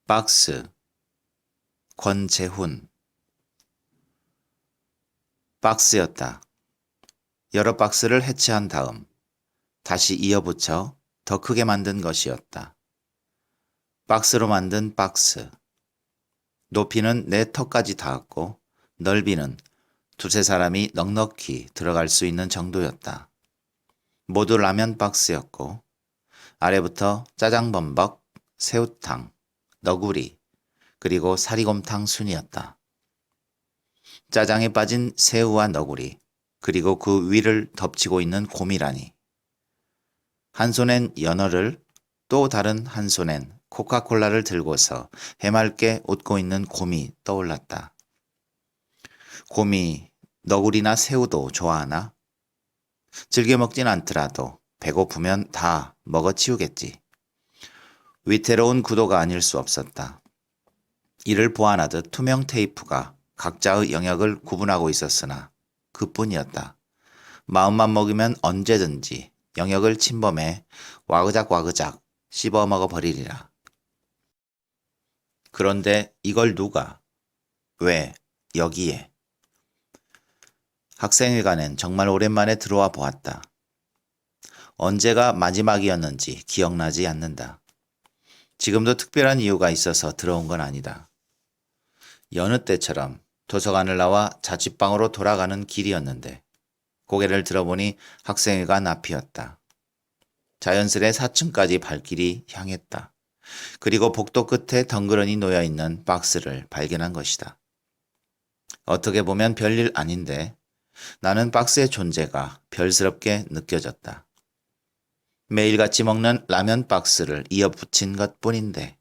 박스, 권재훈. 박스였다. 여러 박스를 해체한 다음 다시 이어붙여 더 크게 만든 것이었다. 박스로 만든 박스. 높이는 내 턱까지 닿았고 넓이는 두세 사람이 넉넉히 들어갈 수 있는 정도였다. 모두 라면 박스였고 아래부터 짜장범벅, 새우탕, 너구리, 그리고 사리곰탕 순이었다. 짜장에 빠진 새우와 너구리, 그리고 그 위를 덮치고 있는 곰이라니. 한 손엔 연어를, 또 다른 한 손엔 코카콜라를 들고서 해맑게 웃고 있는 곰이 떠올랐다. 곰이 너구리나 새우도 좋아하나? 즐겨 먹진 않더라도 배고프면 다 먹어치우겠지. 위태로운 구도가 아닐 수 없었다. 이를 보완하듯 투명 테이프가 각자의 영역을 구분하고 있었으나 그뿐이었다. 마음만 먹으면 언제든지 영역을 침범해 와그작와그작 씹어 먹어버리리라. 그런데 이걸 누가, 왜, 여기에? 학생회관엔 정말 오랜만에 들어와 보았다. 언제가 마지막이었는지 기억나지 않는다. 지금도 특별한 이유가 있어서 들어온 건 아니다. 여느 때처럼 도서관을 나와 자취방으로 돌아가는 길이었는데 고개를 들어보니 학생회관 앞이었다. 자연스레 4층까지 발길이 향했다. 그리고 복도 끝에 덩그러니 놓여있는 박스를 발견한 것이다. 어떻게 보면 별일 아닌데 나는 박스의 존재가 별스럽게 느껴졌다. 매일같이 먹는 라면 박스를 이어붙인 것 뿐인데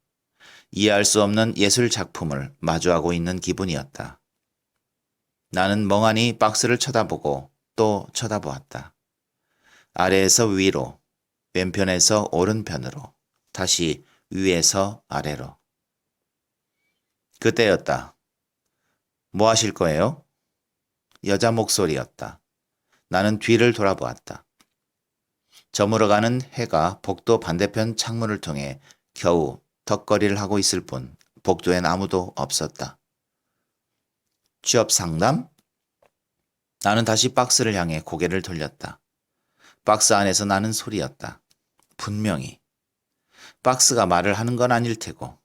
이해할 수 없는 예술 작품을 마주하고 있는 기분이었다. 나는 멍하니 박스를 쳐다보고 또 쳐다보았다. 아래에서 위로, 왼편에서 오른편으로, 다시 위에서 아래로. 그때였다. 뭐 하실 거예요? 여자 목소리였다. 나는 뒤를 돌아보았다. 저물어가는 해가 복도 반대편 창문을 통해 겨우 턱걸이를 하고 있을 뿐 복도엔 아무도 없었다. 취업 상담? 나는 다시 박스를 향해 고개를 돌렸다. 박스 안에서 나는 소리였다. 분명히. 박스가 말을 하는 건 아닐 테고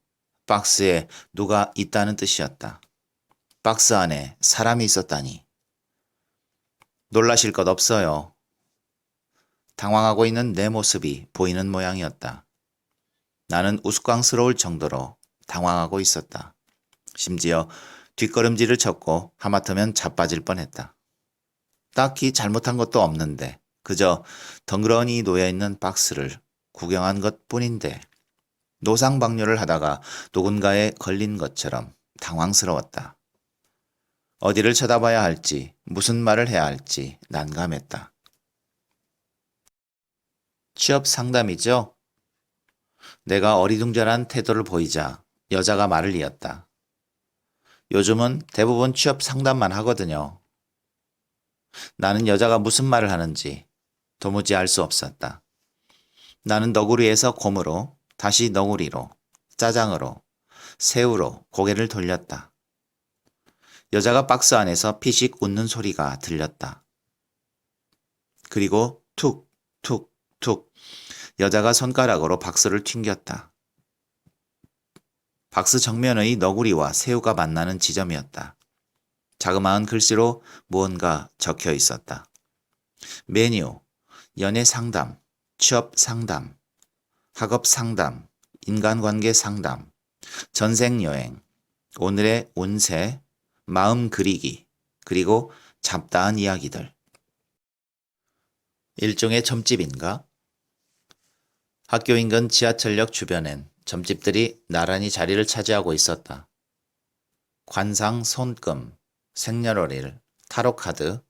박스에 누가 있다는 뜻이었다. 박스 안에 사람이 있었다니. 놀라실 것 없어요. 당황하고 있는 내 모습이 보이는 모양이었다. 나는 우스꽝스러울 정도로 당황하고 있었다. 심지어 뒷걸음질을 쳤고 하마터면 자빠질 뻔했다. 딱히 잘못한 것도 없는데 그저 덩그러니 놓여있는 박스를 구경한 것뿐인데 노상방뇨를 하다가 누군가에 걸린 것처럼 당황스러웠다. 어디를 쳐다봐야 할지 무슨 말을 해야 할지 난감했다. 취업 상담이죠? 내가 어리둥절한 태도를 보이자 여자가 말을 이었다. 요즘은 대부분 취업 상담만 하거든요. 나는 여자가 무슨 말을 하는지 도무지 알 수 없었다. 나는 너구리에서 곰으로, 다시 너구리로, 짜장으로, 새우로 고개를 돌렸다. 여자가 박스 안에서 피식 웃는 소리가 들렸다. 그리고 툭, 툭, 툭 여자가 손가락으로 박스를 튕겼다. 박스 정면의 너구리와 새우가 만나는 지점이었다. 자그마한 글씨로 무언가 적혀 있었다. 메뉴, 연애 상담, 취업 상담, 학업 상담, 인간관계 상담, 전생 여행, 오늘의 운세, 마음 그리기, 그리고 잡다한 이야기들. 일종의 점집인가? 학교 인근 지하철역 주변엔 점집들이 나란히 자리를 차지하고 있었다. 관상 손금, 생년월일, 타로카드,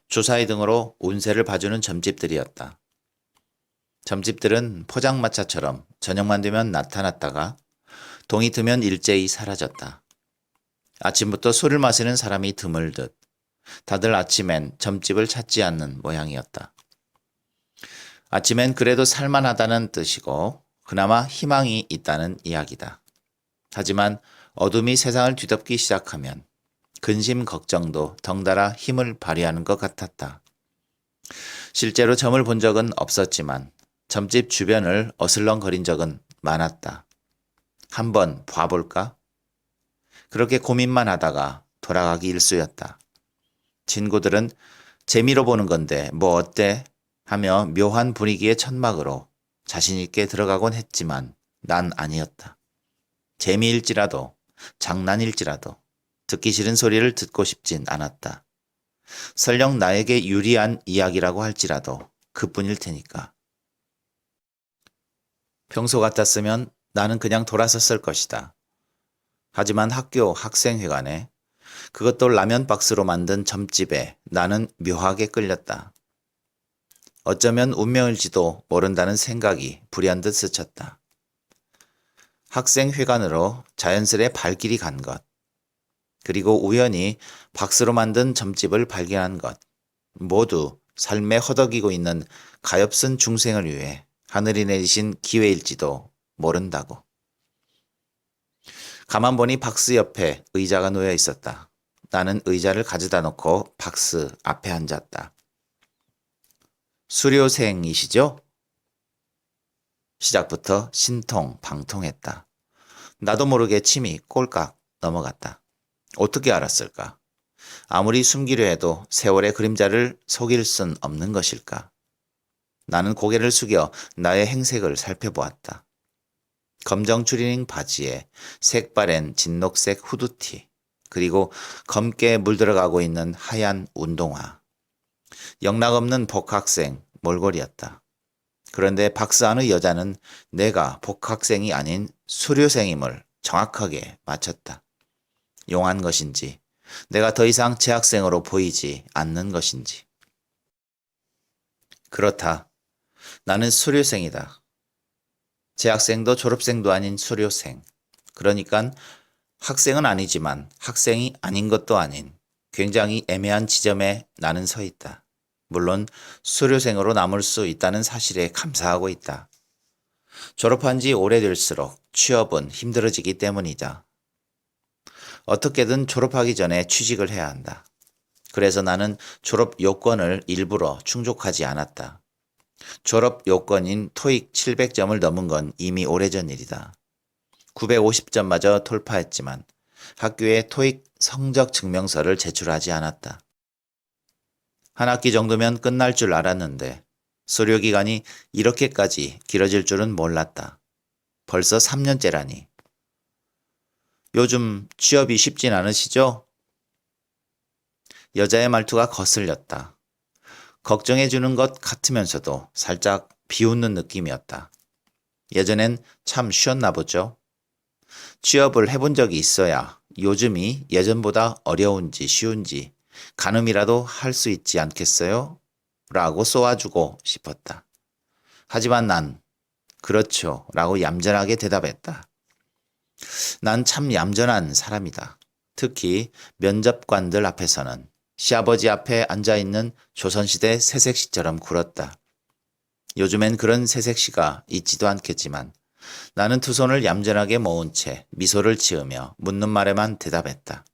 주사위 등으로 운세를 봐주는 점집들이었다. 점집들은 포장마차처럼 저녁만 되면 나타났다가 동이 트면 일제히 사라졌다. 아침부터 술을 마시는 사람이 드물듯 다들 아침엔 점집을 찾지 않는 모양이었다. 아침엔 그래도 살만하다는 뜻이고 그나마 희망이 있다는 이야기다. 하지만 어둠이 세상을 뒤덮기 시작하면 근심 걱정도 덩달아 힘을 발휘하는 것 같았다. 실제로 점을 본 적은 없었지만 점집 주변을 어슬렁거린 적은 많았다. 한번 봐볼까? 그렇게 고민만 하다가 돌아가기 일쑤였다. 친구들은 재미로 보는 건데 뭐 어때? 하며 묘한 분위기의 천막으로 자신있게 들어가곤 했지만 난 아니었다. 재미일지라도 장난일지라도 듣기 싫은 소리를 듣고 싶진 않았다. 설령 나에게 유리한 이야기라고 할지라도 그뿐일 테니까. 평소 같았으면 나는 그냥 돌아섰을 것이다. 하지만 학교 학생회관에, 그것도 라면 박스로 만든 점집에 나는 묘하게 끌렸다. 어쩌면 운명일지도 모른다는 생각이 불현듯 스쳤다. 학생회관으로 자연스레 발길이 간 것, 그리고 우연히 박스로 만든 점집을 발견한 것, 모두 삶에 허덕이고 있는 가엾은 중생을 위해 하늘이 내리신 기회일지도 모른다고. 가만 보니 박스 옆에 의자가 놓여 있었다. 나는 의자를 가져다 놓고 박스 앞에 앉았다. 수료생이시죠? 시작부터 신통방통했다. 나도 모르게 침이 꼴깍 넘어갔다. 어떻게 알았을까? 아무리 숨기려 해도 세월의 그림자를 속일 순 없는 것일까? 나는 고개를 숙여 나의 행색을 살펴보았다. 검정 추리닝 바지에 색바랜 진녹색 후드티, 그리고 검게 물들어가고 있는 하얀 운동화. 영락없는 복학생 몰골이었다. 그런데 박스 안의 여자는 내가 복학생이 아닌 수료생임을 정확하게 맞췄다. 용한 것인지, 내가 더 이상 재학생으로 보이지 않는 것인지. 그렇다. 나는 수료생이다. 재학생도 졸업생도 아닌 수료생. 그러니까 학생은 아니지만 학생이 아닌 것도 아닌 굉장히 애매한 지점에 나는 서 있다. 물론 수료생으로 남을 수 있다는 사실에 감사하고 있다. 졸업한 지 오래될수록 취업은 힘들어지기 때문이다. 어떻게든 졸업하기 전에 취직을 해야 한다. 그래서 나는 졸업 요건을 일부러 충족하지 않았다. 졸업 요건인 토익 700점을 넘은 건 이미 오래전 일이다. 950점마저 돌파했지만 학교에 토익 성적 증명서를 제출하지 않았다. 한 학기 정도면 끝날 줄 알았는데 수료 기간이 이렇게까지 길어질 줄은 몰랐다. 벌써 3년째라니. 요즘 취업이 쉽진 않으시죠? 여자의 말투가 거슬렸다. 걱정해주는 것 같으면서도 살짝 비웃는 느낌이었다. 예전엔 참 쉬웠나 보죠? 취업을 해본 적이 있어야 요즘이 예전보다 어려운지 쉬운지 가늠이라도 할 수 있지 않겠어요? 라고 쏘아주고 싶었다. 하지만 난 그렇죠 라고 얌전하게 대답했다. 난 참 얌전한 사람이다. 특히 면접관들 앞에서는 시아버지 앞에 앉아있는 조선시대 새색시처럼 굴었다. 요즘엔 그런 새색시가 있지도 않겠지만 나는 두 손을 얌전하게 모은 채 미소를 지으며 묻는 말에만 대답했다.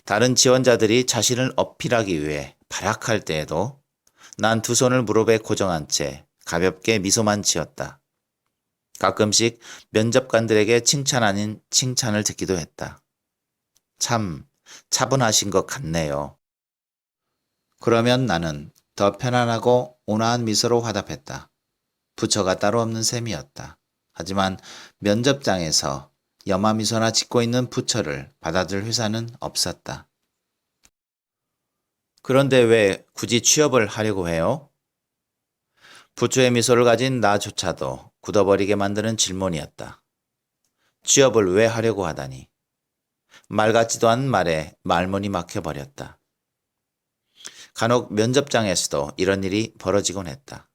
다른 지원자들이 자신을 어필하기 위해 발악할 때에도 난 두 손을 무릎에 고정한 채 가볍게 미소만 지었다. 가끔씩 면접관들에게 칭찬 아닌 칭찬을 듣기도 했다. 참 차분하신 것 같네요. 그러면 나는 더 편안하고 온화한 미소로 화답했다. 부처가 따로 없는 셈이었다. 하지만 면접장에서 염화미소나 짓고 있는 부처를 받아들 회사는 없었다. 그런데 왜 굳이 취업을 하려고 해요? 부처의 미소를 가진 나조차도 굳어버리게 만드는 질문이었다. 취업을 왜 하려고 하다니. 말 같지도 않은 말에 말문이 막혀버렸다. 간혹 면접장에서도 이런 일이 벌어지곤 했다.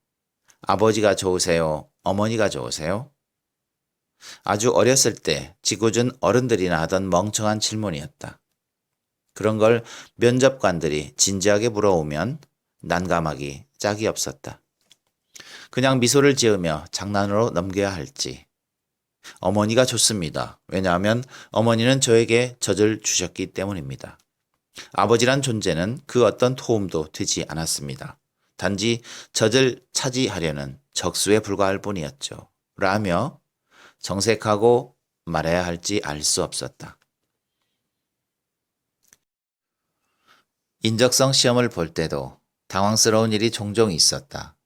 아버지가 좋으세요? 어머니가 좋으세요? 아주 어렸을 때 지구준 어른들이나 하던 멍청한 질문이었다. 그런 걸 면접관들이 진지하게 물어오면 난감하기 짝이 없었다. 그냥 미소를 지으며 장난으로 넘겨야 할지, 어머니가 좋습니다. 왜냐하면 어머니는 저에게 젖을 주셨기 때문입니다. 아버지란 존재는 그 어떤 도움도 되지 않았습니다. 단지 젖을 차지하려는 적수에 불과할 뿐이었죠. 라며 정색하고 말해야 할지 알 수 없었다. 인적성 시험을 볼 때도 당황스러운 일이 종종 있었다.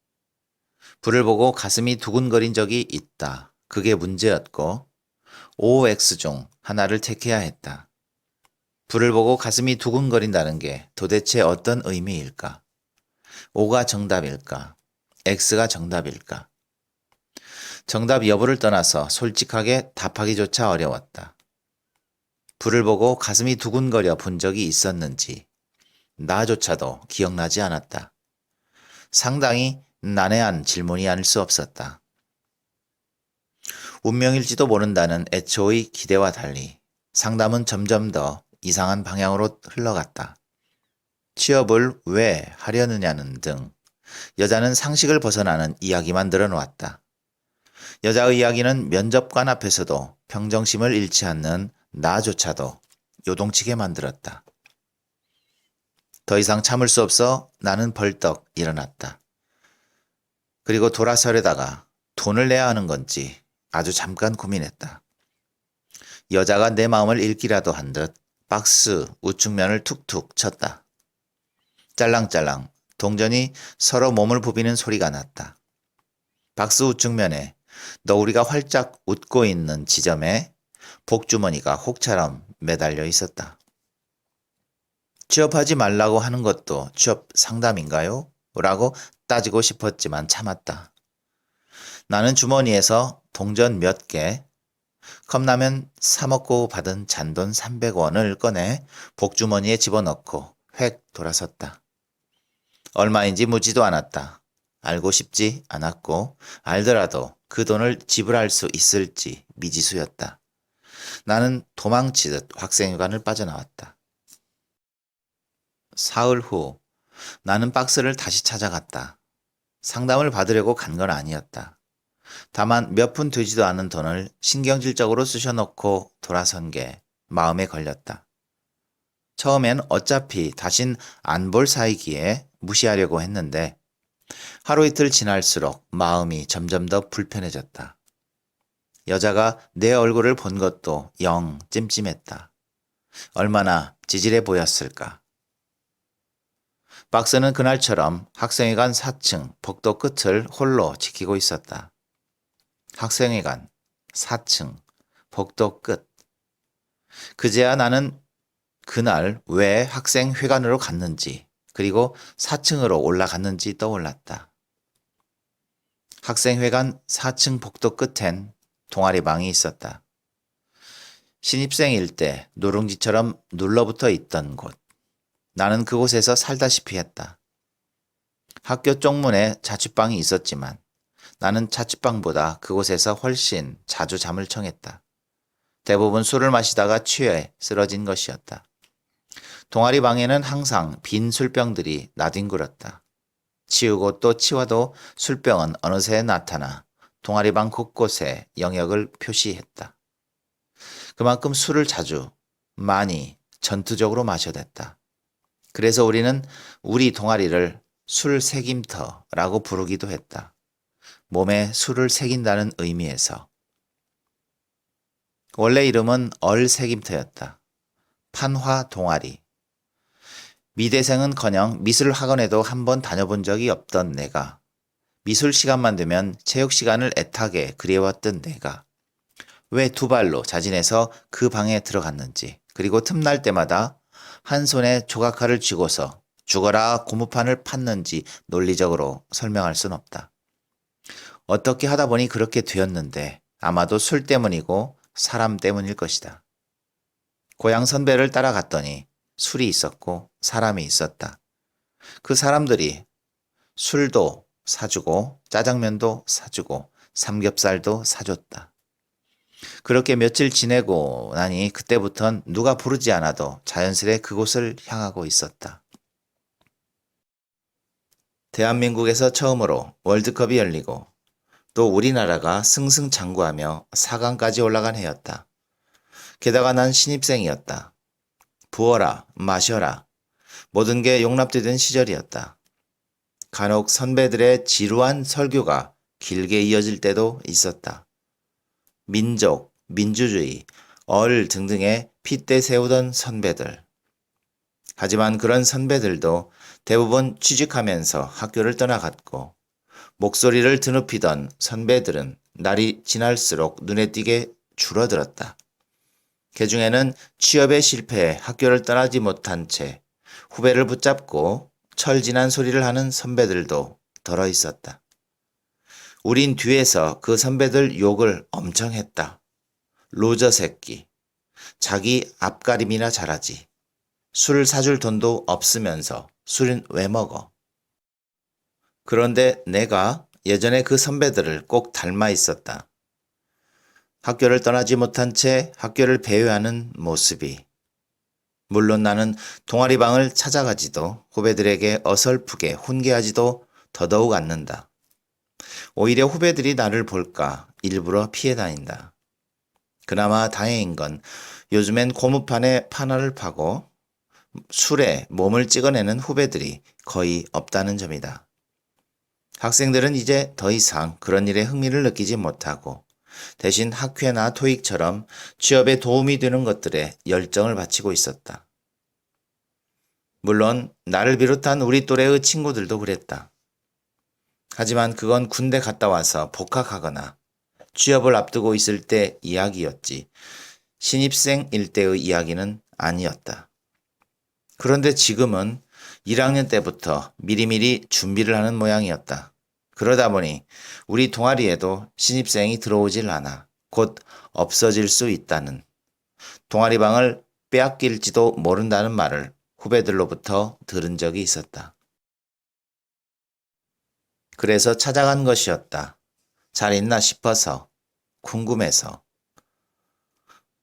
불을 보고 가슴이 두근거린 적이 있다. 그게 문제였고 OX 중 하나를 택해야 했다. 불을 보고 가슴이 두근거린다는 게 도대체 어떤 의미일까? O가 정답일까? X가 정답일까? 정답 여부를 떠나서 솔직하게 답하기조차 어려웠다. 불을 보고 가슴이 두근거려 본 적이 있었는지 나조차도 기억나지 않았다. 상당히 난해한 질문이 아닐 수 없었다. 운명일지도 모른다는 애초의 기대와 달리 상담은 점점 더 이상한 방향으로 흘러갔다. 취업을 왜 하려느냐는 등 여자는 상식을 벗어나는 이야기만 늘어놓았다. 여자의 이야기는 면접관 앞에서도 평정심을 잃지 않는 나조차도 요동치게 만들었다. 더 이상 참을 수 없어 나는 벌떡 일어났다. 그리고 돌아서려다가 돈을 내야 하는 건지 아주 잠깐 고민했다. 여자가 내 마음을 읽기라도 한 듯 박스 우측면을 툭툭 쳤다. 짤랑짤랑 동전이 서로 몸을 부비는 소리가 났다. 박스 우측면에 너구리가 활짝 웃고 있는 지점에 복주머니가 혹처럼 매달려 있었다. 취업하지 말라고 하는 것도 취업 상담인가요? 라고 따지고 싶었지만 참았다. 나는 주머니에서 동전 몇 개, 컵라면 사 먹고 받은 잔돈 300원을 꺼내 복주머니에 집어넣고 획 돌아섰다. 얼마인지 묻지도 않았다. 알고 싶지 않았고 알더라도 그 돈을 지불할 수 있을지 미지수였다. 나는 도망치듯 학생회관을 빠져나왔다. 사흘 후 나는 박스를 다시 찾아갔다. 상담을 받으려고 간 건 아니었다. 다만 몇 푼 되지도 않은 돈을 신경질적으로 쑤셔놓고 돌아선 게 마음에 걸렸다. 처음엔 어차피 다신 안 볼 사이기에 무시하려고 했는데 하루 이틀 지날수록 마음이 점점 더 불편해졌다. 여자가 내 얼굴을 본 것도 영 찜찜했다. 얼마나 찌질해 보였을까. 박스는 그날처럼 학생회관 4층 복도 끝을 홀로 지키고 있었다. 학생회관 4층 복도 끝. 그제야 나는 그날 왜 학생회관으로 갔는지 그리고 4층으로 올라갔는지 떠올랐다. 학생회관 4층 복도 끝엔 동아리방이 있었다. 신입생일 때 누룽지처럼 눌러붙어 있던 곳. 나는 그곳에서 살다시피 했다. 학교 쪽문에 자취방이 있었지만 나는 자취방보다 그곳에서 훨씬 자주 잠을 청했다. 대부분 술을 마시다가 취해 쓰러진 것이었다. 동아리방에는 항상 빈 술병들이 나뒹굴었다. 치우고 또 치워도 술병은 어느새 나타나 동아리방 곳곳에 영역을 표시했다. 그만큼 술을 자주, 많이, 전투적으로 마셔댔다. 그래서 우리는 우리 동아리를 술새김터라고 부르기도 했다. 몸에 술을 새긴다는 의미에서. 원래 이름은 얼새김터였다. 판화 동아리. 미대생은커녕 미술 학원에도 한번 다녀본 적이 없던 내가, 미술 시간만 되면 체육 시간을 애타게 그리워왔던 내가 왜 두 발로 자진해서 그 방에 들어갔는지, 그리고 틈날 때마다 한 손에 조각칼을 쥐고서 죽어라 고무판을 팠는지 논리적으로 설명할 순 없다. 어떻게 하다 보니 그렇게 되었는데 아마도 술 때문이고 사람 때문일 것이다. 고향 선배를 따라갔더니 술이 있었고 사람이 있었다. 그 사람들이 술도 사주고 짜장면도 사주고 삼겹살도 사줬다. 그렇게 며칠 지내고 나니 그때부턴 누가 부르지 않아도 자연스레 그곳을 향하고 있었다. 대한민국에서 처음으로 월드컵이 열리고 또 우리나라가 승승장구하며 4강까지 올라간 해였다. 게다가 난 신입생이었다. 부어라, 마셔라. 모든 게 용납되던 시절이었다. 간혹 선배들의 지루한 설교가 길게 이어질 때도 있었다. 민족, 민주주의, 등등의 핏대 세우던 선배들. 하지만 그런 선배들도 대부분 취직하면서 학교를 떠나갔고 목소리를 드높이던 선배들은 날이 지날수록 눈에 띄게 줄어들었다. 그 중에는 취업에 실패해 학교를 떠나지 못한 채 후배를 붙잡고 철진한 소리를 하는 선배들도 덜어 있었다. 우린 뒤에서 그 선배들 욕을 엄청 했다. 로저 새끼. 자기 앞가림이나 잘하지. 술 사줄 돈도 없으면서 술은 왜 먹어? 그런데 내가 예전에 그 선배들을 꼭 닮아 있었다. 학교를 떠나지 못한 채 학교를 배회하는 모습이. 물론 나는 동아리방을 찾아가지도 후배들에게 어설프게 훈계하지도 더더욱 않는다. 오히려 후배들이 나를 볼까 일부러 피해 다닌다. 그나마 다행인 건 요즘엔 고무판에 판화를 파고 술에 몸을 찍어내는 후배들이 거의 없다는 점이다. 학생들은 이제 더 이상 그런 일에 흥미를 느끼지 못하고 대신 학회나 토익처럼 취업에 도움이 되는 것들에 열정을 바치고 있었다. 물론 나를 비롯한 우리 또래의 친구들도 그랬다. 하지만 그건 군대 갔다 와서 복학하거나 취업을 앞두고 있을 때 이야기였지 신입생일 때의 이야기는 아니었다. 그런데 지금은 1학년 때부터 미리미리 준비를 하는 모양이었다. 그러다 보니 우리 동아리에도 신입생이 들어오질 않아 곧 없어질 수 있다는 동아리방을 빼앗길지도 모른다는 말을 후배들로부터 들은 적이 있었다. 그래서 찾아간 것이었다. 잘 있나 싶어서, 궁금해서.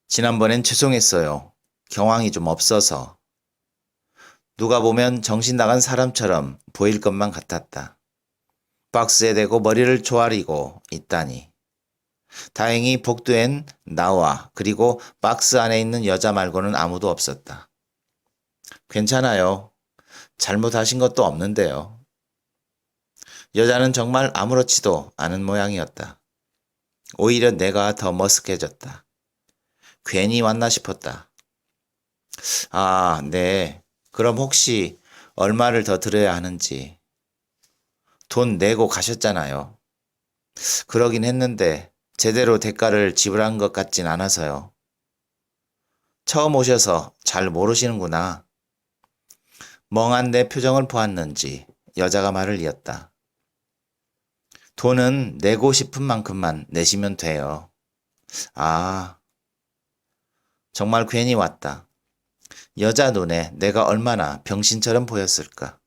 지난번엔 죄송했어요. 경황이 좀 없어서. 누가 보면 정신 나간 사람처럼 보일 것만 같았다. 박스에 대고 머리를 조아리고 있다니. 다행히 복도엔 나와 그리고 박스 안에 있는 여자 말고는 아무도 없었다. 괜찮아요. 잘못하신 것도 없는데요. 여자는 정말 아무렇지도 않은 모양이었다. 오히려 내가 더 머쓱해졌다. 괜히 왔나 싶었다. 아, 네. 그럼 혹시 얼마를 더 드려야 하는지. 돈 내고 가셨잖아요. 그러긴 했는데 제대로 대가를 지불한 것 같진 않아서요. 처음 오셔서 잘 모르시는구나. 멍한 내 표정을 보았는지 여자가 말을 이었다. 돈은 내고 싶은 만큼만 내시면 돼요. 아, 정말 괜히 왔다. 여자 눈에 내가 얼마나 병신처럼 보였을까.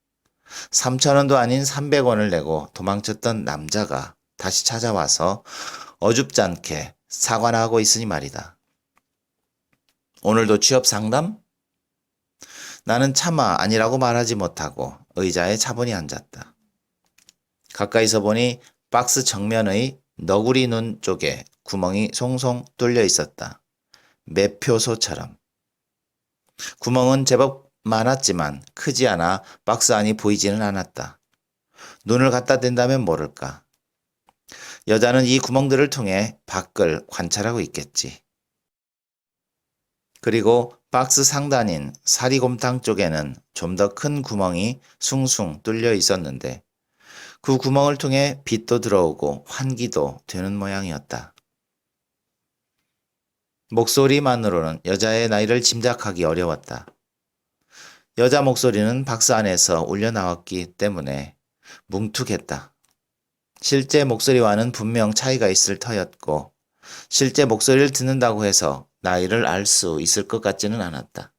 3,000원도 아닌 300원을 내고 도망쳤던 남자가 다시 찾아와서 어줍지 않게 사과나 하고 있으니 말이다. 오늘도 취업 상담? 나는 차마 아니라고 말하지 못하고 의자에 차분히 앉았다. 가까이서 보니 박스 정면의 너구리 눈 쪽에 구멍이 송송 뚫려 있었다. 매표소처럼. 구멍은 제법 많았지만 크지 않아 박스 안이 보이지는 않았다. 눈을 갖다 댄다면 모를까. 여자는 이 구멍들을 통해 밖을 관찰하고 있겠지. 그리고 박스 상단인 사리곰탕 쪽에는 좀 더 큰 구멍이 숭숭 뚫려 있었는데 그 구멍을 통해 빛도 들어오고 환기도 되는 모양이었다. 목소리만으로는 여자의 나이를 짐작하기 어려웠다. 여자 목소리는 박스 안에서 울려 나왔기 때문에 뭉툭했다. 실제 목소리와는 분명 차이가 있을 터였고 실제 목소리를 듣는다고 해서 나이를 알 수 있을 것 같지는 않았다.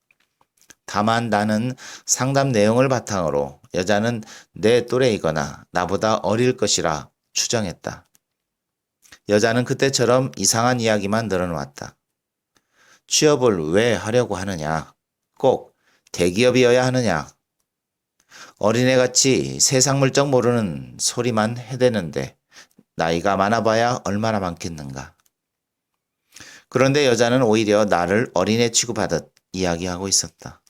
다만 나는 상담 내용을 바탕으로 여자는 내 또래이거나 나보다 어릴 것이라 추정했다. 여자는 그때처럼 이상한 이야기만 늘어놓았다. 취업을 왜 하려고 하느냐? 꼭 대기업이어야 하느냐? 어린애같이 세상 물정 모르는 소리만 해대는데 나이가 많아봐야 얼마나 많겠는가. 그런데 여자는 오히려 나를 어린애 취급하듯 이야기하고 있었다.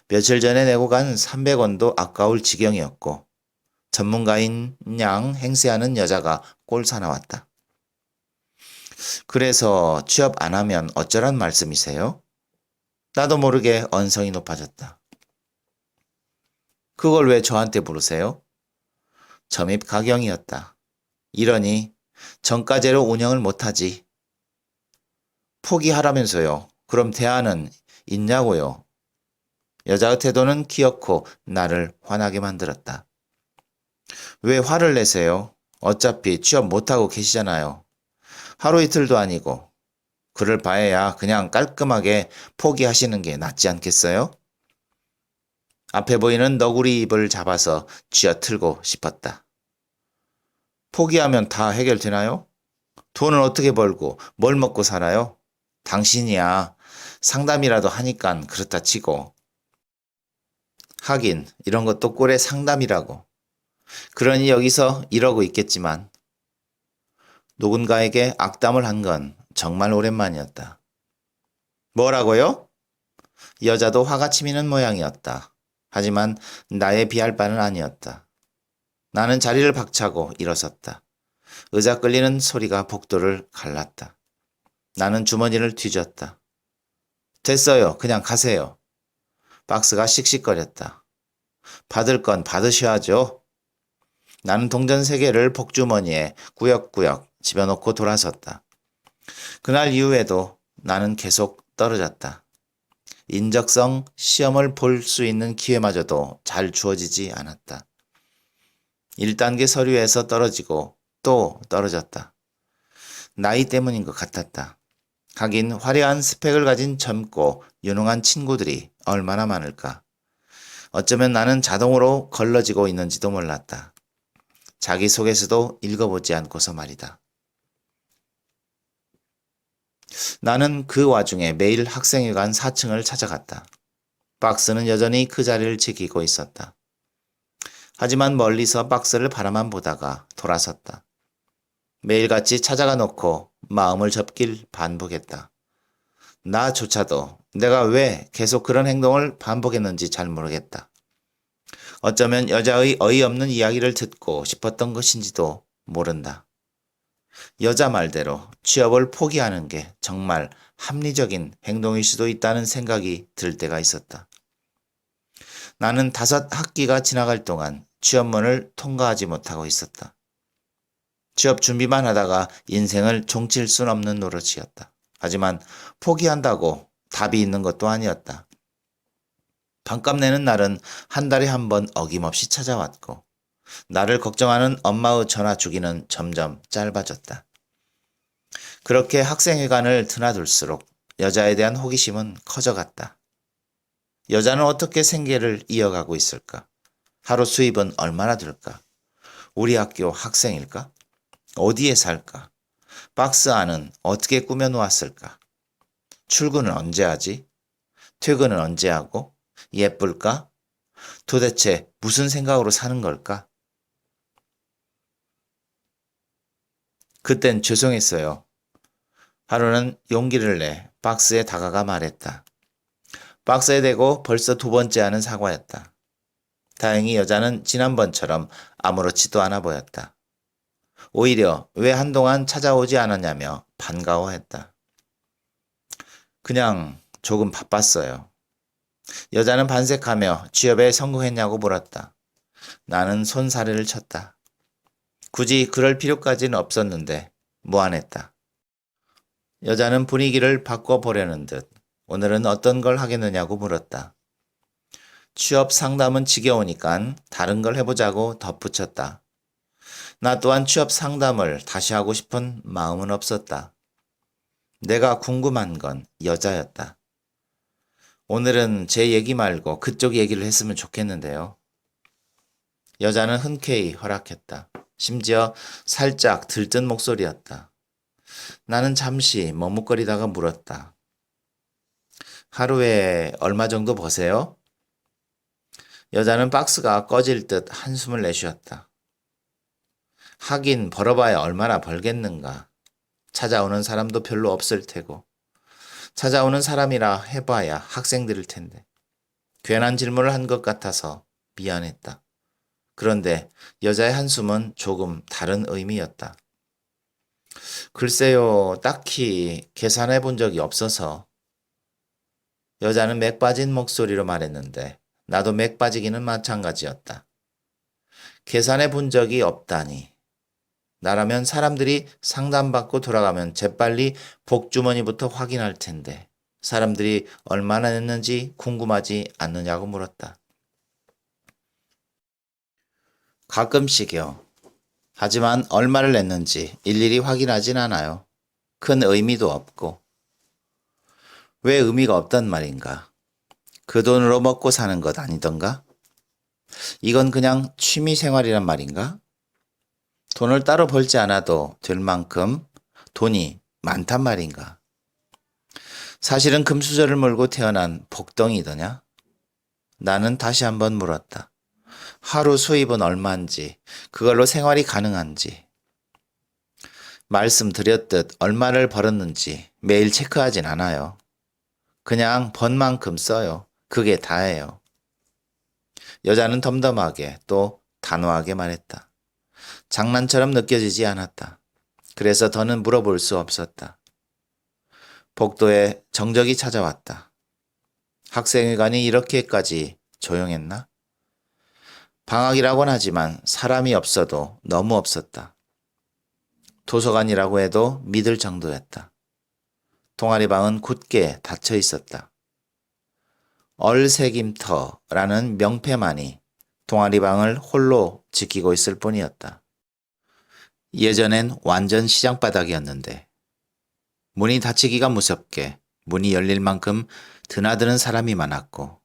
며칠 전에 내고 간 300원도 아까울 지경이었고 전문가인 양 행세하는 여자가 꼴사 나왔다. 그래서 취업 안 하면 어쩌란 말씀이세요? 나도 모르게 언성이 높아졌다. 그걸 왜 저한테 물으세요? 점입 가경이었다. 이러니 정가제로 운영을 못하지. 포기하라면서요. 그럼 대안은 있냐고요. 여자의 태도는 기어코 나를 화나게 만들었다. 왜 화를 내세요? 어차피 취업 못하고 계시잖아요. 하루 이틀도 아니고. 그럴 바에야 그냥 깔끔하게 포기하시는 게 낫지 않겠어요? 앞에 보이는 너구리 잎을 잡아서 쥐어틀고 싶었다. 포기하면 다 해결되나요? 돈은 어떻게 벌고 뭘 먹고 살아요? 당신이야 상담이라도 하니깐 그렇다 치고. 하긴 이런 것도 꼴의 상담이라고. 그러니 여기서 이러고 있겠지만 누군가에게 악담을 한 건 정말 오랜만이었다. 뭐라고요? 여자도 화가 치미는 모양이었다. 하지만 나에 비할 바는 아니었다. 나는 자리를 박차고 일어섰다. 의자 끌리는 소리가 복도를 갈랐다. 나는 주머니를 뒤졌다. 됐어요. 그냥 가세요. 박스가 씩씩거렸다. 받을 건 받으셔야죠. 나는 동전 3개를 복주머니에 꾸역꾸역 집어넣고 돌아섰다. 그날 이후에도 나는 계속 떨어졌다. 인적성 시험을 볼 수 있는 기회마저도 잘 주어지지 않았다. 1단계 서류에서 떨어지고 또 떨어졌다. 나이 때문인 것 같았다. 하긴 화려한 스펙을 가진 젊고 유능한 친구들이 얼마나 많을까. 어쩌면 나는 자동으로 걸러지고 있는지도 몰랐다. 자기소개서도 읽어보지 않고서 말이다. 나는 그 와중에 매일 학생회관 4층을 찾아갔다. 박스는 여전히 그 자리를 지키고 있었다. 하지만 멀리서 박스를 바라만 보다가 돌아섰다. 매일같이 찾아가 놓고 마음을 접길 반복했다. 나조차도 내가 왜 계속 그런 행동을 반복했는지 잘 모르겠다. 어쩌면 여자의 어이없는 이야기를 듣고 싶었던 것인지도 모른다. 여자 말대로 취업을 포기하는 게 정말 합리적인 행동일 수도 있다는 생각이 들 때가 있었다. 나는 5학기가 지나갈 동안 취업문을 통과하지 못하고 있었다. 취업 준비만 하다가 인생을 종칠 순 없는 노릇이었다. 하지만 포기한다고 답이 있는 것도 아니었다. 반값 내는 날은 한 달에 한 번 어김없이 찾아왔고 나를 걱정하는 엄마의 전화 주기는 점점 짧아졌다. 그렇게 학생회관을 드나들수록 여자에 대한 호기심은 커져갔다. 여자는 어떻게 생계를 이어가고 있을까? 하루 수입은 얼마나 될까? 우리 학교 학생일까? 어디에 살까? 박스 안은 어떻게 꾸며놓았을까? 출근은 언제 하지? 퇴근은 언제 하고? 예쁠까? 도대체 무슨 생각으로 사는 걸까? 그땐 죄송했어요. 하루는 용기를 내 박스에 다가가 말했다. 박스에 대고 벌써 2번째 하는 사과였다. 다행히 여자는 지난번처럼 아무렇지도 않아 보였다. 오히려 왜 한동안 찾아오지 않았냐며 반가워했다. 그냥 조금 바빴어요. 여자는 반색하며 취업에 성공했냐고 물었다. 나는 손사래를 쳤다. 굳이 그럴 필요까지는 없었는데 무안했다. 여자는 분위기를 바꿔보려는 듯 오늘은 어떤 걸 하겠느냐고 물었다. 취업 상담은 지겨우니까 다른 걸 해보자고 덧붙였다. 나 또한 취업 상담을 다시 하고 싶은 마음은 없었다. 내가 궁금한 건 여자였다. 오늘은 제 얘기 말고 그쪽 얘기를 했으면 좋겠는데요. 여자는 흔쾌히 허락했다. 심지어 살짝 들뜬 목소리였다. 나는 잠시 머뭇거리다가 물었다. 하루에 얼마 정도 버세요? 여자는 박스가 꺼질 듯 한숨을 내쉬었다. 하긴 벌어봐야 얼마나 벌겠는가. 찾아오는 사람도 별로 없을 테고. 찾아오는 사람이라 해봐야 학생들일 텐데. 괜한 질문을 한 것 같아서 미안했다. 그런데 여자의 한숨은 조금 다른 의미였다. 글쎄요, 딱히 계산해 본 적이 없어서. 여자는 맥 빠진 목소리로 말했는데 나도 맥 빠지기는 마찬가지였다. 계산해 본 적이 없다니. 나라면 사람들이 상담받고 돌아가면 재빨리 복주머니부터 확인할 텐데 사람들이 얼마나 냈는지 궁금하지 않느냐고 물었다. 가끔씩요. 하지만 얼마를 냈는지 일일이 확인하진 않아요. 큰 의미도 없고. 왜 의미가 없단 말인가? 그 돈으로 먹고 사는 것 아니던가? 이건 그냥 취미 생활이란 말인가? 돈을 따로 벌지 않아도 될 만큼 돈이 많단 말인가? 사실은 금수저를 몰고 태어난 복덩이더냐? 나는 다시 한번 물었다. 하루 수입은 얼마인지, 그걸로 생활이 가능한지. 말씀드렸듯 얼마를 벌었는지 매일 체크하진 않아요. 그냥 번 만큼 써요. 그게 다예요. 여자는 덤덤하게 또 단호하게 말했다. 장난처럼 느껴지지 않았다. 그래서 더는 물어볼 수 없었다. 복도에 정적이 찾아왔다. 학생회관이 이렇게까지 조용했나? 방학이라고는 하지만 사람이 없어도 너무 없었다. 도서관이라고 해도 믿을 정도였다. 동아리방은 굳게 닫혀 있었다. 얼새김터라는 명패만이 동아리방을 홀로 지키고 있을 뿐이었다. 예전엔 완전 시장바닥이었는데 문이 닫히기가 무섭게 문이 열릴 만큼 드나드는 사람이 많았고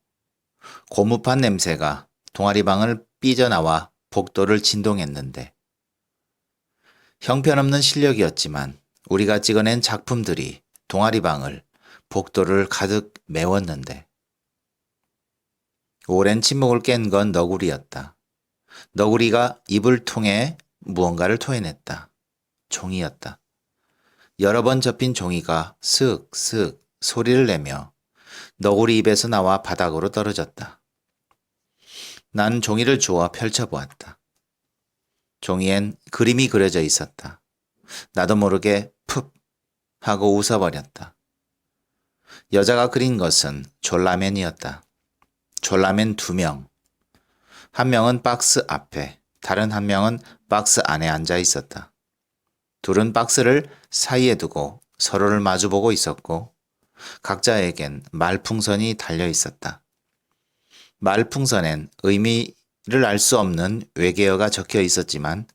고무판 냄새가 동아리방을 삐져나와 복도를 진동했는데 형편없는 실력이었지만 우리가 찍어낸 작품들이 동아리방을 복도를 가득 메웠는데 오랜 침묵을 깬 건 너구리였다. 너구리가 입을 통해 무언가를 토해냈다. 종이였다. 여러 번 접힌 종이가 슥슥 소리를 내며 너구리 입에서 나와 바닥으로 떨어졌다. 난 종이를 주워 펼쳐보았다. 종이엔 그림이 그려져 있었다. 나도 모르게 푹 하고 웃어버렸다. 여자가 그린 것은 졸라맨이었다. 졸라맨 2명. 한 명은 박스 앞에, 다른 한 명은 박스 안에 앉아 있었다. 둘은 박스를 사이에 두고 서로를 마주보고 있었고 각자에겐 말풍선이 달려 있었다. 말풍선엔 의미를 알 수 없는 외계어가 적혀 있었지만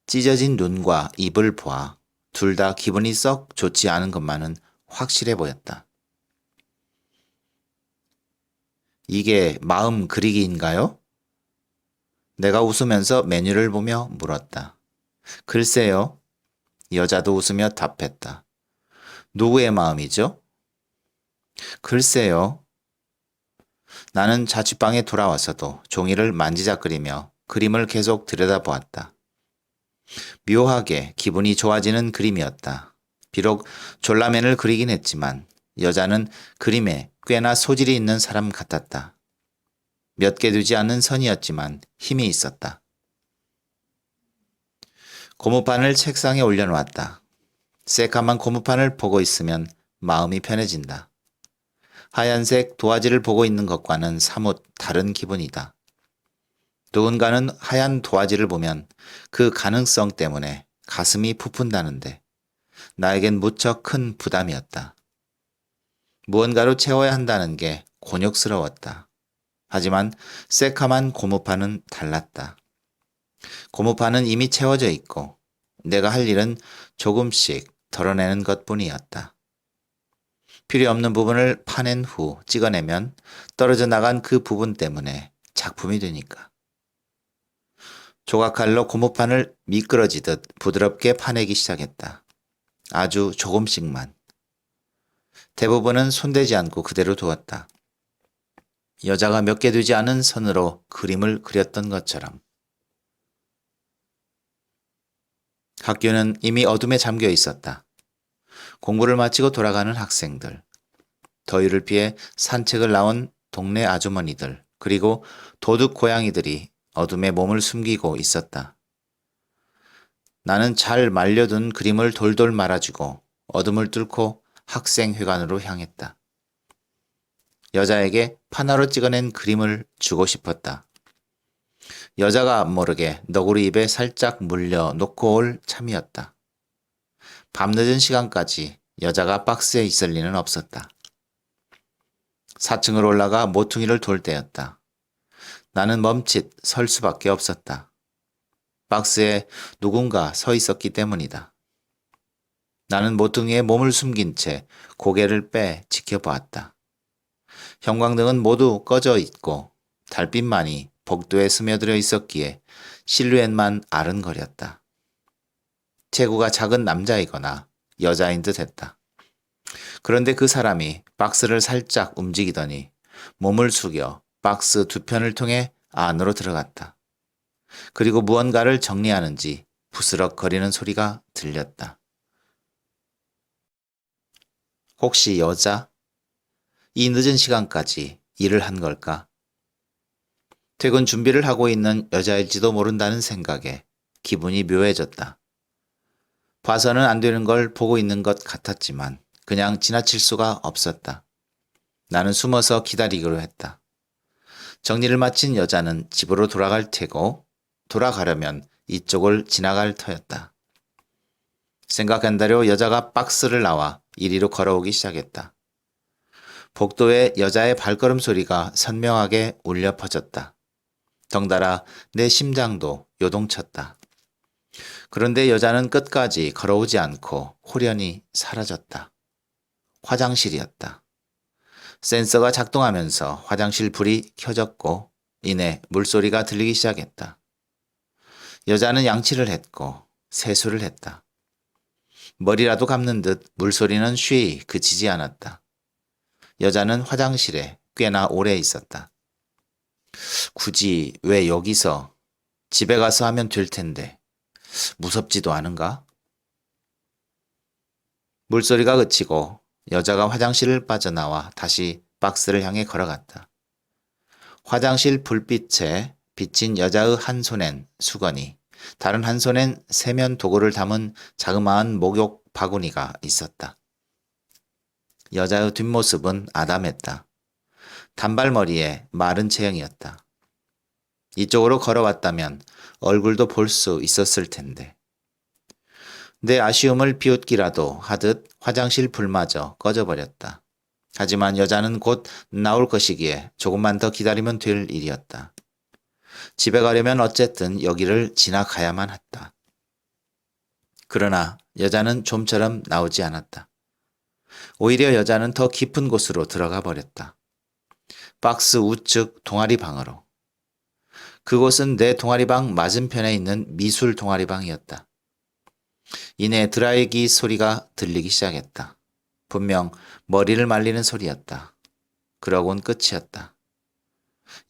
찢어진 눈과 입을 보아 둘 다 기분이 썩 좋지 않은 것만은 확실해 보였다. 이게 마음 그리기인가요? 내가 웃으면서 메뉴를 보며 물었다. 글쎄요. 여자도 웃으며 답했다. 누구의 마음이죠? 글쎄요. 나는 자취방에 돌아와서도 종이를 만지작거리며 그림을 계속 들여다보았다. 묘하게 기분이 좋아지는 그림이었다. 비록 졸라맨을 그리긴 했지만 여자는 그림에 꽤나 소질이 있는 사람 같았다. 몇 개 되지 않는 선이었지만 힘이 있었다. 고무판을 책상에 올려놓았다. 새까만 고무판을 보고 있으면 마음이 편해진다. 하얀색 도화지를 보고 있는 것과는 사뭇 다른 기분이다. 누군가는 하얀 도화지를 보면 그 가능성 때문에 가슴이 부푼다는데 나에겐 무척 큰 부담이었다. 무언가로 채워야 한다는 게 곤욕스러웠다. 하지만 새카만 고무판은 달랐다. 고무판은 이미 채워져 있고 내가 할 일은 조금씩 덜어내는 것뿐이었다. 필요 없는 부분을 파낸 후 찍어내면 떨어져 나간 그 부분 때문에 작품이 되니까. 조각칼로 고무판을 미끄러지듯 부드럽게 파내기 시작했다. 아주 조금씩만. 대부분은 손대지 않고 그대로 두었다. 여자가 몇 개 되지 않은 선으로 그림을 그렸던 것처럼. 학교는 이미 어둠에 잠겨 있었다. 공부를 마치고 돌아가는 학생들, 더위를 피해 산책을 나온 동네 아주머니들, 그리고 도둑 고양이들이 어둠에 몸을 숨기고 있었다. 나는 잘 말려둔 그림을 돌돌 말아주고 어둠을 뚫고 학생회관으로 향했다. 여자에게 파나로 찍어낸 그림을 주고 싶었다. 여자가 모르게 너구리 입에 살짝 물려 놓고 올 참이었다. 밤늦은 시간까지 여자가 박스에 있을 리는 없었다. 4층을 올라가 모퉁이를 돌 때였다. 나는 멈칫 설 수밖에 없었다. 박스에 누군가 서 있었기 때문이다. 나는 모퉁이에 몸을 숨긴 채 고개를 빼 지켜보았다. 형광등은 모두 꺼져 있고 달빛만이 복도에 스며들어 있었기에 실루엣만 아른거렸다. 체구가 작은 남자이거나 여자인 듯 했다. 그런데 그 사람이 박스를 살짝 움직이더니 몸을 숙여 박스 두 편을 통해 안으로 들어갔다. 그리고 무언가를 정리하는지 부스럭거리는 소리가 들렸다. 혹시 여자? 이 늦은 시간까지 일을 한 걸까? 퇴근 준비를 하고 있는 여자일지도 모른다는 생각에 기분이 묘해졌다. 봐서는 안 되는 걸 보고 있는 것 같았지만 그냥 지나칠 수가 없었다. 나는 숨어서 기다리기로 했다. 정리를 마친 여자는 집으로 돌아갈 테고 돌아가려면 이쪽을 지나갈 터였다. 생각한 대로 여자가 박스를 나와 이리로 걸어오기 시작했다. 복도에 여자의 발걸음 소리가 선명하게 울려 퍼졌다. 덩달아 내 심장도 요동쳤다. 그런데 여자는 끝까지 걸어오지 않고 홀연히 사라졌다. 화장실이었다. 센서가 작동하면서 화장실 불이 켜졌고 이내 물소리가 들리기 시작했다. 여자는 양치를 했고 세수를 했다. 머리라도 감는 듯 물소리는 쉬이 그치지 않았다. 여자는 화장실에 꽤나 오래 있었다. 굳이 왜 여기서? 집에 가서 하면 될 텐데. 무섭지도 않은가? 물소리가 그치고 여자가 화장실을 빠져나와 다시 박스를 향해 걸어갔다. 화장실 불빛에 비친 여자의 한 손엔 수건이, 다른 한 손엔 세면 도구를 담은 자그마한 목욕 바구니가 있었다. 여자의 뒷모습은 아담했다. 단발머리에 마른 체형이었다. 이쪽으로 걸어왔다면 얼굴도 볼 수 있었을 텐데. 내 아쉬움을 비웃기라도 하듯 화장실 불마저 꺼져버렸다. 하지만 여자는 곧 나올 것이기에 조금만 더 기다리면 될 일이었다. 집에 가려면 어쨌든 여기를 지나가야만 했다. 그러나 여자는 좀처럼 나오지 않았다. 오히려 여자는 더 깊은 곳으로 들어가 버렸다. 박스 우측 동아리 방으로. 그곳은 내 동아리방 맞은편에 있는 미술 동아리방이었다. 이내 드라이기 소리가 들리기 시작했다. 분명 머리를 말리는 소리였다. 그러곤 끝이었다.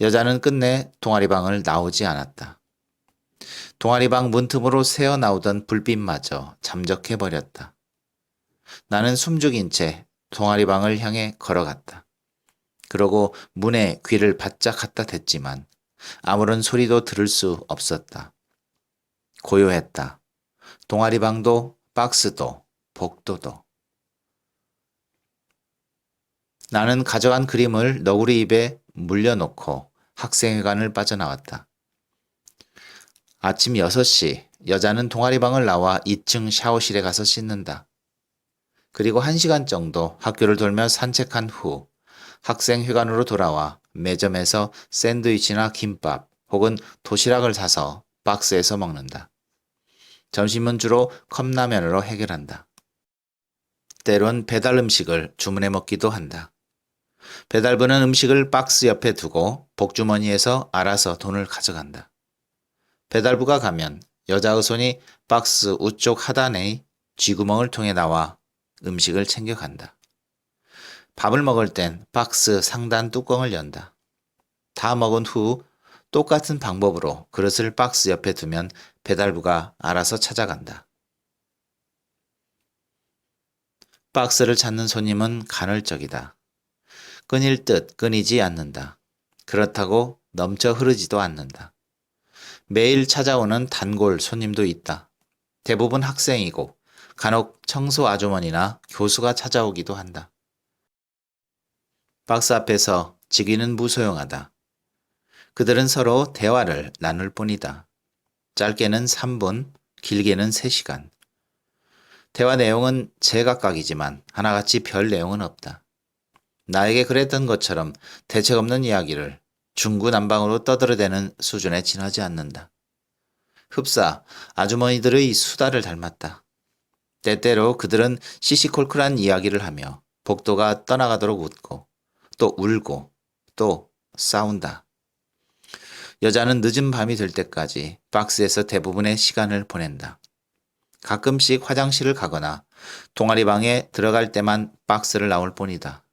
여자는 끝내 동아리방을 나오지 않았다. 동아리방 문틈으로 새어나오던 불빛마저 잠적해버렸다. 나는 숨죽인 채 동아리방을 향해 걸어갔다. 그러고 문에 귀를 바짝 갖다 댔지만 아무런 소리도 들을 수 없었다. 고요했다. 동아리방도 박스도 복도도. 나는 가져간 그림을 너구리 입에 물려놓고 학생회관을 빠져나왔다. 아침 6시 여자는 동아리방을 나와 2층 샤워실에 가서 씻는다. 그리고 1시간 정도 학교를 돌며 산책한 후 학생회관으로 돌아와 매점에서 샌드위치나 김밥 혹은 도시락을 사서 박스에서 먹는다. 점심은 주로 컵라면으로 해결한다. 때론 배달 음식을 주문해 먹기도 한다. 배달부는 음식을 박스 옆에 두고 복주머니에서 알아서 돈을 가져간다. 배달부가 가면 여자의 손이 박스 우쪽 하단의 쥐구멍을 통해 나와 음식을 챙겨간다. 밥을 먹을 땐 박스 상단 뚜껑을 연다. 다 먹은 후 똑같은 방법으로 그릇을 박스 옆에 두면 배달부가 알아서 찾아간다. 박스를 찾는 손님은 간헐적이다. 끊일 듯 끊이지 않는다. 그렇다고 넘쳐 흐르지도 않는다. 매일 찾아오는 단골 손님도 있다. 대부분 학생이고 간혹 청소 아주머니나 교수가 찾아오기도 한다. 박스 앞에서 직위는 무소용하다. 그들은 서로 대화를 나눌 뿐이다. 짧게는 3분, 길게는 3시간. 대화 내용은 제각각이지만 하나같이 별 내용은 없다. 나에게 그랬던 것처럼 대책 없는 이야기를 중구난방으로 떠들어대는 수준에 지나지 않는다. 흡사 아주머니들의 수다를 닮았다. 때때로 그들은 시시콜콜한 이야기를 하며 복도가 떠나가도록 웃고 또 울고 또 싸운다. 여자는 늦은 밤이 될 때까지 박스에서 대부분의 시간을 보낸다. 가끔씩 화장실을 가거나 동아리방에 들어갈 때만 박스를 나올 뿐이다.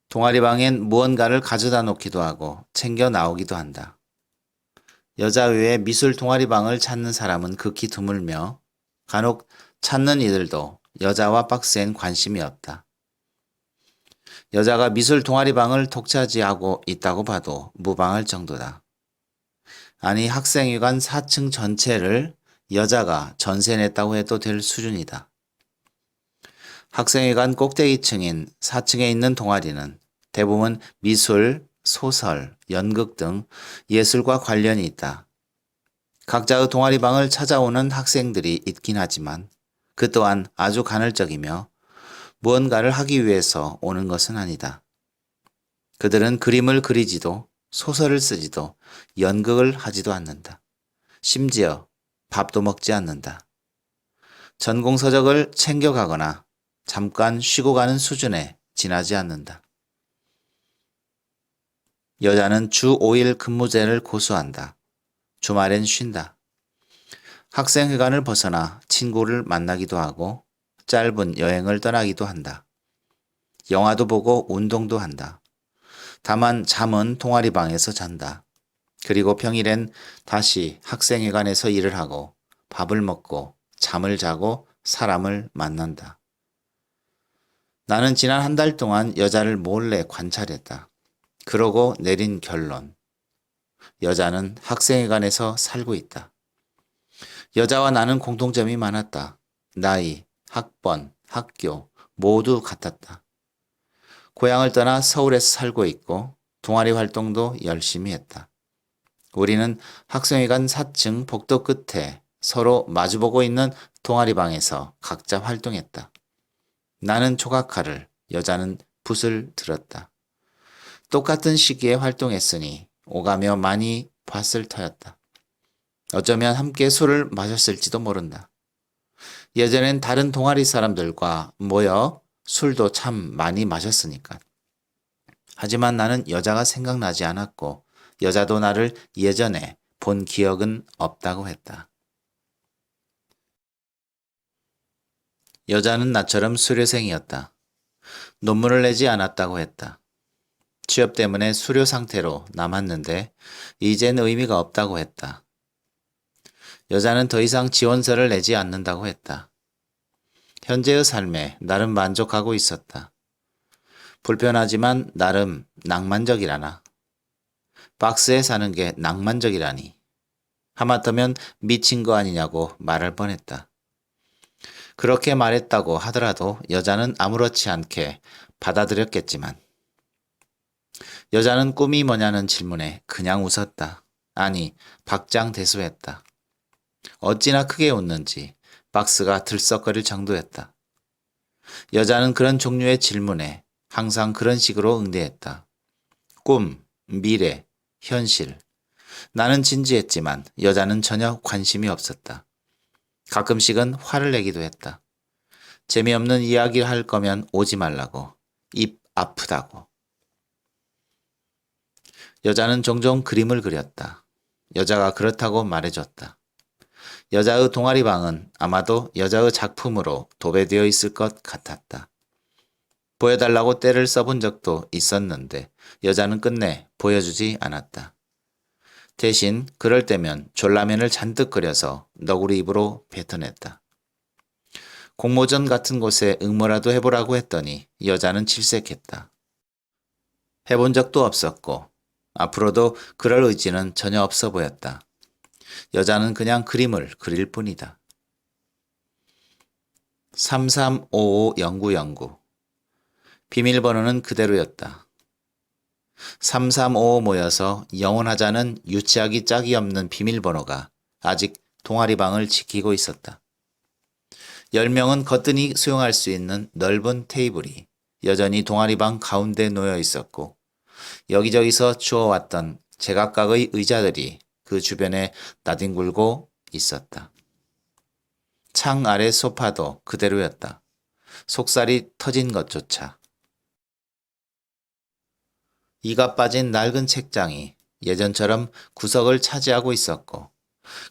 동아리방엔 무언가를 가져다 놓기도 하고 챙겨 나오기도 한다. 여자 외에 미술 동아리방을 찾는 사람은 극히 드물며 간혹 찾는 이들도 여자와 박스엔 관심이 없다. 여자가 미술 동아리방을 독차지하고 있다고 봐도 무방할 정도다. 아니 학생회관 4층 전체를 여자가 전세 냈다고 해도 될 수준이다. 학생회관 꼭대기층인 4층에 있는 동아리는 대부분 미술, 소설, 연극 등 예술과 관련이 있다. 각자의 동아리방을 찾아오는 학생들이 있긴 하지만 그 또한 아주 간헐적이며 무언가를 하기 위해서 오는 것은 아니다. 그들은 그림을 그리지도 소설을 쓰지도 연극을 하지도 않는다. 심지어 밥도 먹지 않는다. 전공서적을 챙겨가거나 잠깐 쉬고 가는 수준에 지나지 않는다. 여자는 주 5일 근무제를 고수한다. 주말엔 쉰다. 학생회관을 벗어나 친구를 만나기도 하고 짧은 여행을 떠나기도 한다. 영화도 보고 운동도 한다. 다만 잠은 동아리방에서 잔다. 그리고 평일엔 다시 학생회관에서 일을 하고 밥을 먹고 잠을 자고 사람을 만난다. 나는 지난 한 달 동안 여자를 몰래 관찰했다. 그러고 내린 결론. 여자는 학생회관에서 살고 있다. 여자와 나는 공통점이 많았다. 나이, 학번, 학교 모두 같았다. 고향을 떠나 서울에서 살고 있고 동아리 활동도 열심히 했다. 우리는 학생회관 4층 복도 끝에 서로 마주보고 있는 동아리방에서 각자 활동했다. 나는 조각칼을, 여자는 붓을 들었다. 똑같은 시기에 활동했으니 오가며 많이 봤을 터였다. 어쩌면 함께 술을 마셨을지도 모른다. 예전엔 다른 동아리 사람들과 모여 술도 참 많이 마셨으니까. 하지만 나는 여자가 생각나지 않았고 여자도 나를 예전에 본 기억은 없다고 했다. 여자는 나처럼 수료생이었다. 논문을 내지 않았다고 했다. 취업 때문에 수료 상태로 남았는데 이젠 의미가 없다고 했다. 여자는 더 이상 지원서를 내지 않는다고 했다. 현재의 삶에 나름 만족하고 있었다. 불편하지만 나름 낭만적이라나. 박스에 사는 게 낭만적이라니. 하마터면 미친 거 아니냐고 말할 뻔했다. 그렇게 말했다고 하더라도 여자는 아무렇지 않게 받아들였겠지만 여자는 꿈이 뭐냐는 질문에 그냥 웃었다. 아니, 박장대소했다. 어찌나 크게 웃는지 박스가 들썩거릴 정도였다. 여자는 그런 종류의 질문에 항상 그런 식으로 응대했다. 꿈, 미래, 현실. 나는 진지했지만 여자는 전혀 관심이 없었다. 가끔씩은 화를 내기도 했다. 재미없는 이야기 할 거면 오지 말라고. 입 아프다고. 여자는 종종 그림을 그렸다. 여자가 그렇다고 말해줬다. 여자의 동아리방은 아마도 여자의 작품으로 도배되어 있을 것 같았다. 보여달라고 떼를 써본 적도 있었는데 여자는 끝내 보여주지 않았다. 대신 그럴 때면 졸라맨을 잔뜩 끓여서 너구리 입으로 뱉어냈다. 공모전 같은 곳에 응모라도 해보라고 했더니 여자는 질색했다. 해본 적도 없었고 앞으로도 그럴 의지는 전혀 없어 보였다. 여자는 그냥 그림을 그릴 뿐이다. 3355-0909 비밀번호는 그대로였다. 3355 모여서 영원하자는 유치하기 짝이 없는 비밀번호가 아직 동아리방을 지키고 있었다. 10명은 거뜬히 수용할 수 있는 넓은 테이블이 여전히 동아리방 가운데 놓여 있었고 여기저기서 주워왔던 제각각의 의자들이 그 주변에 나뒹굴고 있었다. 창 아래 소파도 그대로였다. 속살이 터진 것조차. 이가 빠진 낡은 책장이 예전처럼 구석을 차지하고 있었고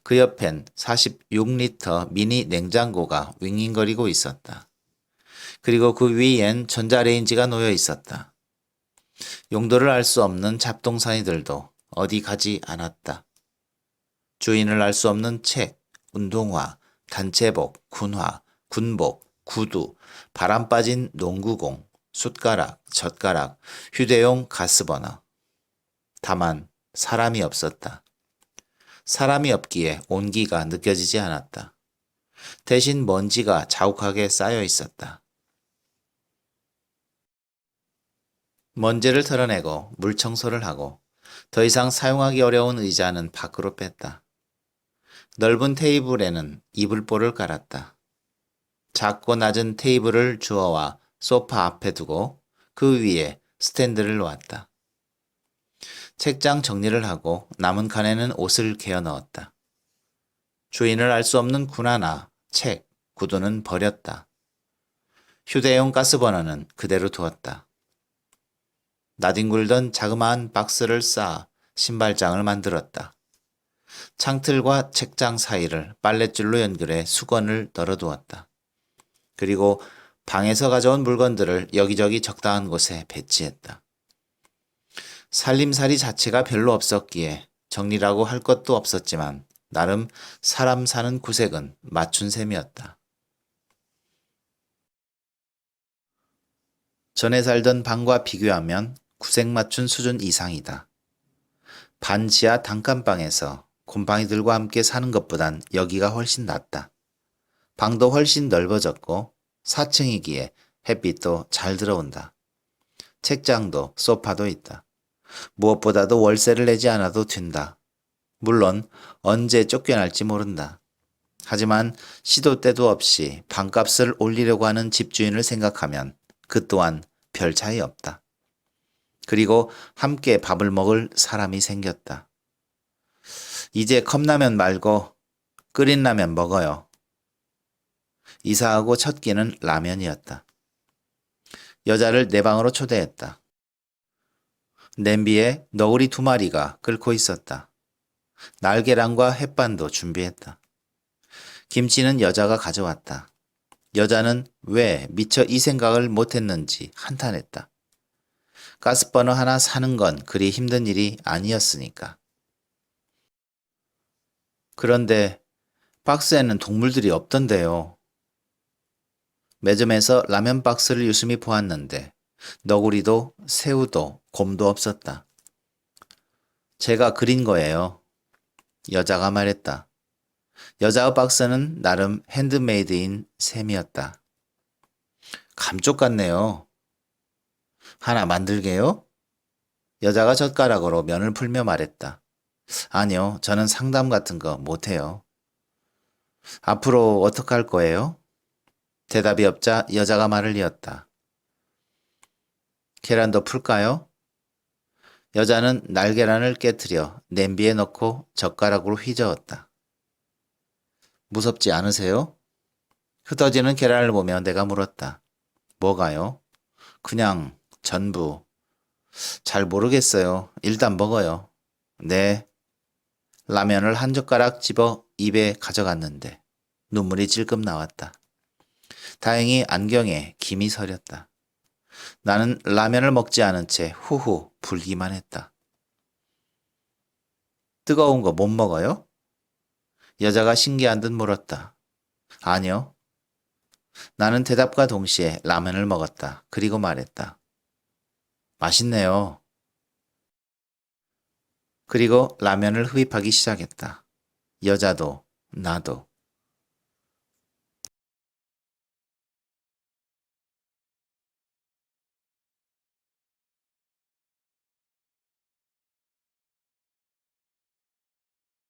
그 옆엔 46리터 미니 냉장고가 윙윙거리고 있었다. 그리고 그 위엔 전자레인지가 놓여 있었다. 용도를 알 수 없는 잡동사니들도 어디 가지 않았다. 주인을 알 수 없는 책, 운동화, 단체복, 군화, 군복, 구두, 바람 빠진 농구공, 숟가락, 젓가락, 휴대용 가스버너. 다만 사람이 없었다. 사람이 없기에 온기가 느껴지지 않았다. 대신 먼지가 자욱하게 쌓여 있었다. 먼지를 털어내고 물 청소를 하고 더 이상 사용하기 어려운 의자는 밖으로 뺐다. 넓은 테이블에는 이불보를 깔았다. 작고 낮은 테이블을 주워와 소파 앞에 두고 그 위에 스탠드를 놓았다. 책장 정리를 하고 남은 칸에는 옷을 개어 넣었다. 주인을 알 수 없는 군화나 책, 구두는 버렸다. 휴대용 가스버너는 그대로 두었다. 나뒹굴던 자그마한 박스를 쌓아 신발장을 만들었다. 창틀과 책장 사이를 빨랫줄로 연결해 수건을 널어두었다. 그리고 방에서 가져온 물건들을 여기저기 적당한 곳에 배치했다. 살림살이 자체가 별로 없었기에 정리라고 할 것도 없었지만 나름 사람 사는 구색은 맞춘 셈이었다. 전에 살던 방과 비교하면 구색 맞춘 수준 이상이다. 반지하 단칸방에서 곰팡이들과 함께 사는 것보단 여기가 훨씬 낫다. 방도 훨씬 넓어졌고 4층이기에 햇빛도 잘 들어온다. 책장도 소파도 있다. 무엇보다도 월세를 내지 않아도 된다. 물론 언제 쫓겨날지 모른다. 하지만 시도 때도 없이 방값을 올리려고 하는 집주인을 생각하면 그 또한 별 차이 없다. 그리고 함께 밥을 먹을 사람이 생겼다. 이제 컵라면 말고 끓인 라면 먹어요. 이사하고 첫 끼는 라면이었다. 여자를 내 방으로 초대했다. 냄비에 너구리 2마리가 끓고 있었다. 날계란과 햇반도 준비했다. 김치는 여자가 가져왔다. 여자는 왜 미처 이 생각을 못했는지 한탄했다. 가스버너 하나 사는 건 그리 힘든 일이 아니었으니까. 그런데 박스에는 동물들이 없던데요. 매점에서 라면 박스를 유심히 보았는데 너구리도 새우도 곰도 없었다. 제가 그린 거예요. 여자가 말했다. 여자의 박스는 나름 핸드메이드인 셈이었다. 감쪽 같네요. 하나 만들게요? 여자가 젓가락으로 면을 풀며 말했다. 아니요, 저는 상담 같은 거 못해요. 앞으로 어떡할 거예요? 대답이 없자 여자가 말을 이었다. 계란도 풀까요? 여자는 날계란을 깨트려 냄비에 넣고 젓가락으로 휘저었다. 무섭지 않으세요? 흩어지는 계란을 보며 내가 물었다. 뭐가요? 그냥 전부. 잘 모르겠어요. 일단 먹어요. 네. 라면을 한 젓가락 집어 입에 가져갔는데 눈물이 질끔 나왔다. 다행히 안경에 김이 서렸다. 나는 라면을 먹지 않은 채 후후 불기만 했다. 뜨거운 거 못 먹어요? 여자가 신기한 듯 물었다. 아니요. 나는 대답과 동시에 라면을 먹었다. 그리고 말했다. 맛있네요. 그리고 라면을 흡입하기 시작했다. 여자도, 나도.